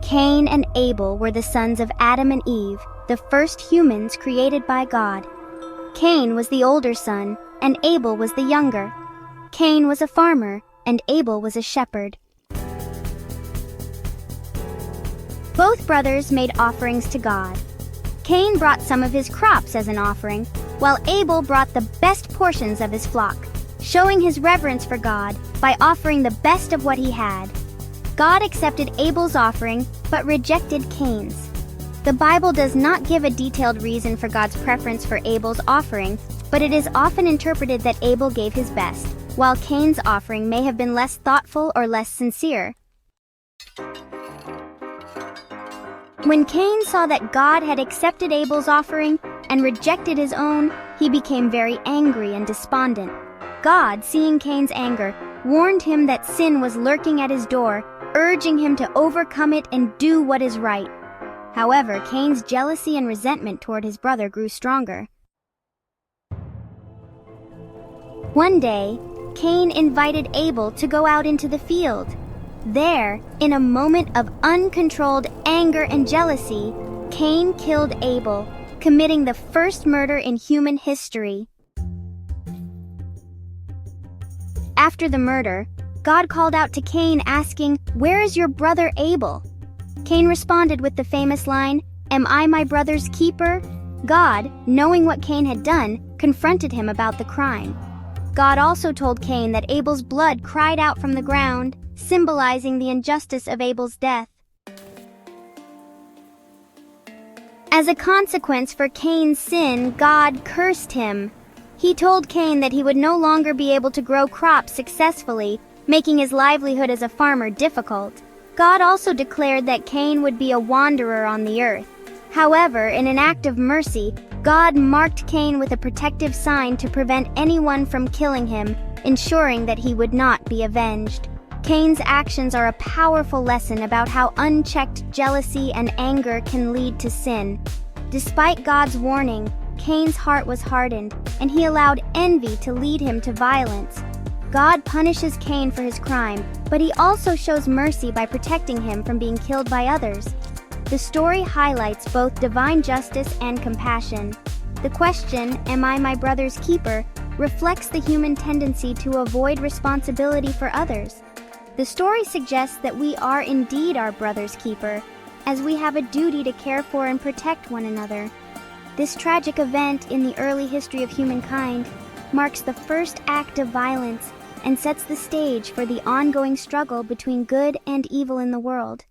Cain and Abel were the sons of Adam and Eve, the first humans created by God. Cain was the older son, and Abel was the younger. Cain was a farmer, and Abel was a shepherd. Both brothers made offerings to God. Cain brought some of his crops as an offering, while Abel brought the best portions of his flock, showing his reverence for God by offering the best of what he had. God accepted Abel's offering, but rejected Cain's. The Bible does not give a detailed reason for God's preference for Abel's offering, but it is often interpreted that Abel gave his best, while Cain's offering may have been less thoughtful or less sincere. When Cain saw that God had accepted Abel's offering and rejected his own, he became very angry and despondent. God, seeing Cain's anger, warned him that sin was lurking at his door, urging him to overcome it and do what is right. However, Cain's jealousy and resentment toward his brother grew stronger. One day, Cain invited Abel to go out into the field. There, in a moment of uncontrolled anger and jealousy, Cain killed Abel, committing the first murder in human history. After the murder, God called out to Cain asking, "Where is your brother Abel?" Cain responded with the famous line, "Am I my brother's keeper?" God, knowing what Cain had done, confronted him about the crime. God also told Cain that Abel's blood cried out from the ground, symbolizing the injustice of Abel's death. As a consequence for Cain's sin, God cursed him. He told Cain that he would no longer be able to grow crops successfully, making his livelihood as a farmer difficult. God also declared that Cain would be a wanderer on the earth. However, in an act of mercy, God marked Cain with a protective sign to prevent anyone from killing him, ensuring that he would not be avenged. Cain's actions are a powerful lesson about how unchecked jealousy and anger can lead to sin. Despite God's warning, Cain's heart was hardened, and he allowed envy to lead him to violence. God punishes Cain for his crime, but he also shows mercy by protecting him from being killed by others. The story highlights both divine justice and compassion. The question, "Am I my brother's keeper?" reflects the human tendency to avoid responsibility for others. The story suggests that we are indeed our brother's keeper, as we have a duty to care for and protect one another. This tragic event in the early history of humankind marks the first act of violence and sets the stage for the ongoing struggle between good and evil in the world.